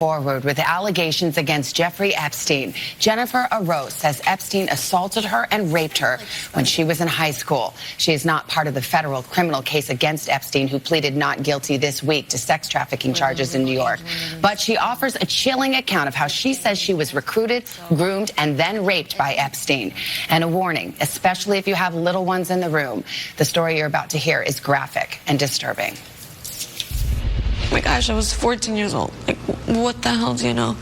Forward with allegations against Jeffrey Epstein. Jennifer Arose says Epstein assaulted her and raped her when she was in high school. She is not part of the federal criminal case against Epstein, who pleaded not guilty this week to sex trafficking charges in New York. But she offers a chilling account of how she says she was recruited, groomed, and then raped by Epstein. And a warning, especially if you have little ones in the room. The story you're about to hear is graphic and disturbing. Oh my gosh, I was 14 years old. Like, what the hell do you know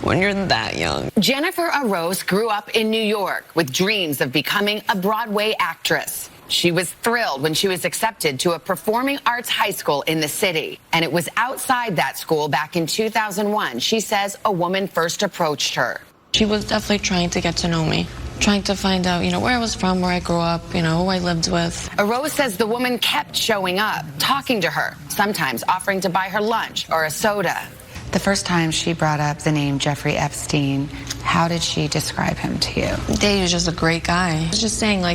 when you're that young? Jennifer Arose grew up in New York with dreams of becoming a Broadway actress. She was thrilled when she was accepted to a performing arts high school in the city. And it was outside that school back in 2001, she says, a woman first approached her. She was definitely trying to get to know me. Trying to find out, where I was from, where I grew up, who I lived with. Arose says the woman kept showing up, talking to her, sometimes offering to buy her lunch or a soda. The first time she brought up the name Jeffrey Epstein, how did she describe him to you? He was just a great guy. He was just saying,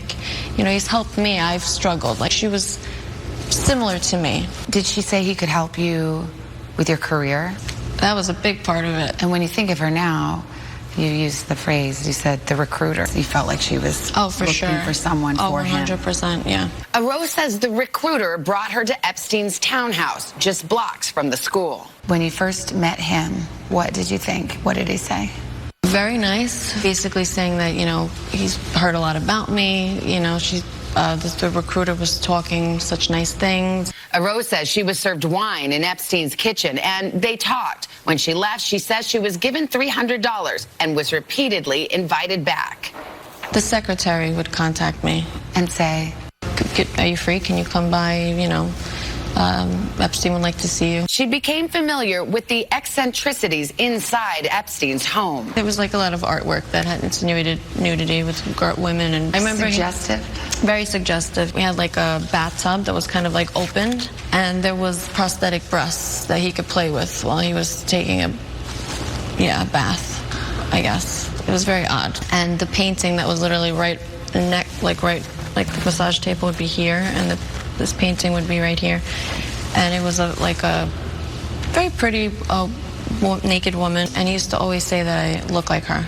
he's helped me. I've struggled. She was similar to me. Did she say he could help you with your career? That was a big part of it. And when you think of her now, you used the phrase, you said the recruiter. You felt like she was looking for someone for him. 100%, yeah. Arose says the recruiter brought her to Epstein's townhouse, just blocks from the school. When you first met him, what did you think? What did he say? Very nice. Basically saying that, he's heard a lot about me. The recruiter was talking such nice things. Arose says she was served wine in Epstein's kitchen, and they talked. When she left, she says she was given $300 and was repeatedly invited back. The secretary would contact me and say, are you free? Can you come by? Epstein would like to see you. She became familiar with the eccentricities inside Epstein's home. There was a lot of artwork that had insinuated nudity with women, and I remember suggestive. Very suggestive. We had a bathtub that was kind of opened, and there was prosthetic breasts that he could play with while he was taking a bath, I guess. It was very odd. And the painting that was literally right neck, the massage table would be here, and this painting would be right here. And it was a very pretty naked woman, and he used to always say that I look like her.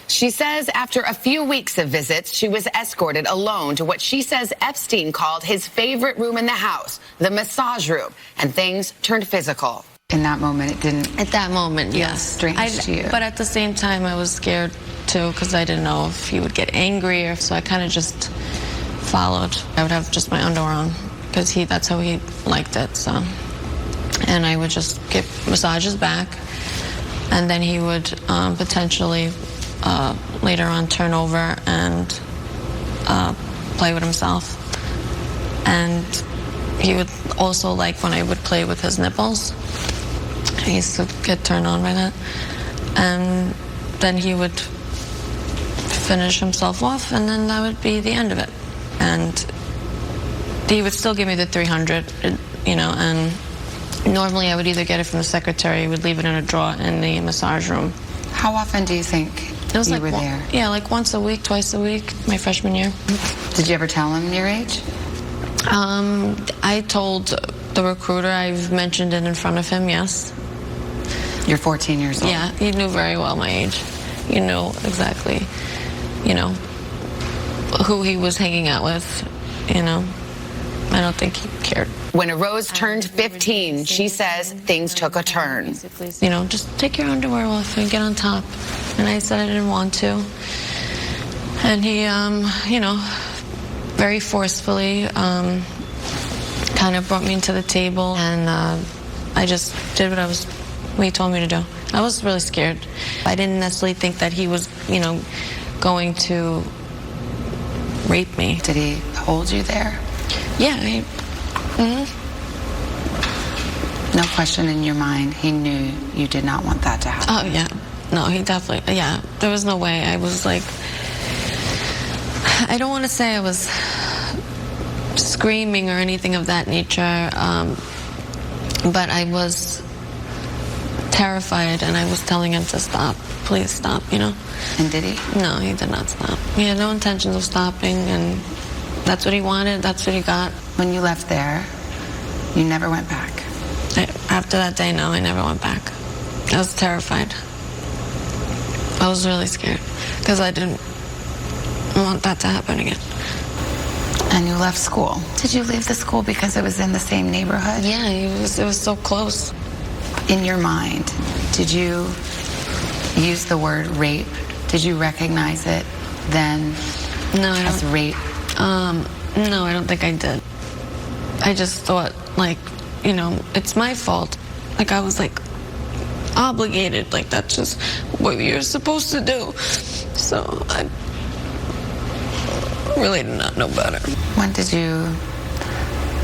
She says after a few weeks of visits, she was escorted alone to what she says Epstein called his favorite room in the house, the massage room, and things turned physical. In that moment, it didn't... At that moment, yes. Strange to you. But at the same time, I was scared, too, because I didn't know if he would get angry, or so I kind of just followed. I would have just my underwear on, because that's how he liked it, so. And I would just get massages back, and then he would potentially later on turn over and play with himself. And he would also when I would play with his nipples. He used to get turned on by that. And then he would finish himself off, and then that would be the end of it. And he would still give me the $300, and normally I would either get it from the secretary, would leave it in a drawer in the massage room. How often do you think you were there? Yeah, once a week, twice a week, my freshman year. Did you ever tell him your age? I told the recruiter, I've mentioned it in front of him, yes. You're 14 years old. Yeah, he knew very well my age. He knew exactly, who he was hanging out with, I don't think he cared. When Arose turned 15, she says things took a turn. Just take your underwear off and get on top. And I said I didn't want to. And he, very forcefully kind of brought me into the table, and I just did what he told me to do. I was really scared. I didn't necessarily think that he was, going to rape me. Did he hold you there? Yeah. No question in your mind, he knew you did not want that to happen. Oh, yeah. No, he definitely, yeah. There was no way. I was I don't want to say I was screaming or anything of that nature, but I was terrified, and I was telling him to stop. Please stop, And did he? No, he did not stop. He had no intentions of stopping, and that's what he wanted. That's what he got. When you left there, you never went back? After that day, no, I never went back. I was terrified. I was really scared because I didn't want that to happen again. And you left school. Did you leave the school because it was in the same neighborhood? Yeah, it was so close. In your mind, did you use the word rape? Did you recognize it then as rape? No, I don't think I did. I just thought, like, you know, it's my fault. Like, I was, like, obligated. Like, that's just what you're supposed to do. So I really did not know better. When did you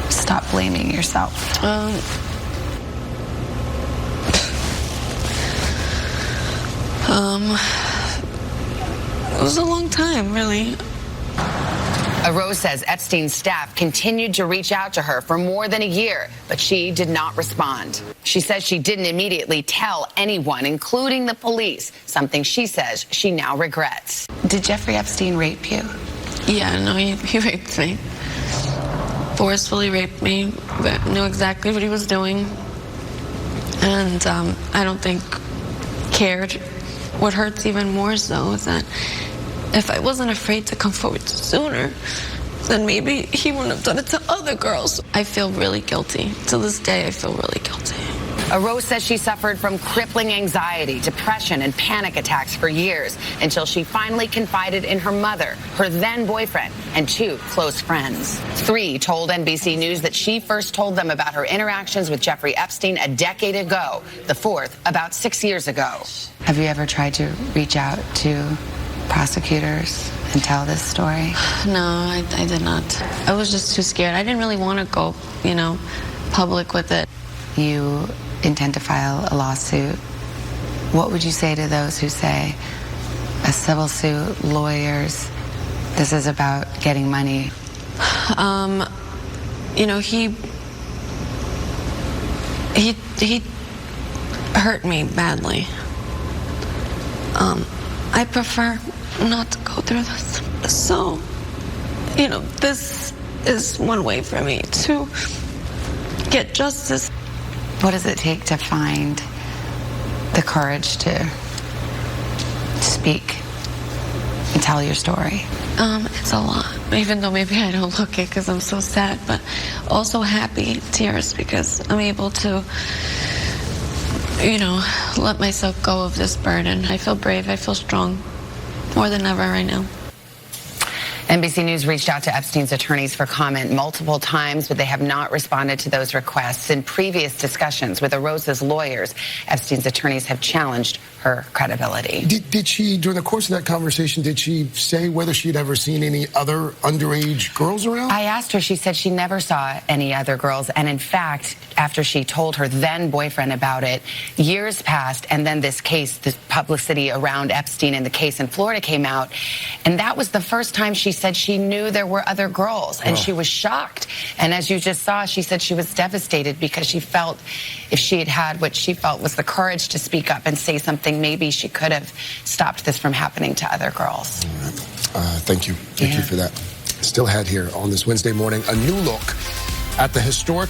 stop blaming yourself? It was a long time, really. Rose says Epstein's staff continued to reach out to her for more than a year, but she did not respond. She says she didn't immediately tell anyone, including the police, something she says she now regrets. Did Jeffrey Epstein rape you? Yeah, no, he raped me. Forcefully raped me, but knew exactly what he was doing. And I don't think cared. What hurts even more so is that if I wasn't afraid to come forward sooner, then maybe he wouldn't have done it to other girls. I feel really guilty. To this day, I feel really guilty. Rose says she suffered from crippling anxiety, depression, and panic attacks for years until she finally confided in her mother, her then boyfriend, and 2 close friends. 3 told NBC News that she first told them about her interactions with Jeffrey Epstein a decade ago, the 4th about 6 years ago. Have you ever tried to reach out to prosecutors and tell this story? No, I did not. I was just too scared. I didn't really want to go, you know, public with it. You intend to file a lawsuit. What would you say to those who say a civil suit, lawyers, this is about getting money? You know, he hurt me badly. I prefer not to go through this. So, you know, this is one way for me to get justice. What does it take to find the courage to speak and tell your story? It's a lot, even though maybe I don't look it because I'm so sad, but also happy tears because I'm able to, you know, let myself go of this burden. I feel brave, I feel strong, more than ever right now. NBC News reached out to Epstein's attorneys for comment multiple times, but they have not responded to those requests. In previous discussions with Rose's lawyers, Epstein's attorneys have challenged her credibility. Did she, during the course of that conversation, did she say whether she'd ever seen any other underage girls around? I asked her. She said she never saw any other girls. And in fact, after she told her then boyfriend about it, years passed, and then this case, this publicity around Epstein and the case in Florida came out. And that was the first time she said she knew there were other girls, and she was shocked. And as you just saw, she said she was devastated because she felt if she had had what she felt was the courage to speak up and say something, maybe she could have stopped this from happening to other girls. Thank you. Thank you for that. Still had here on this Wednesday morning a new look at the historic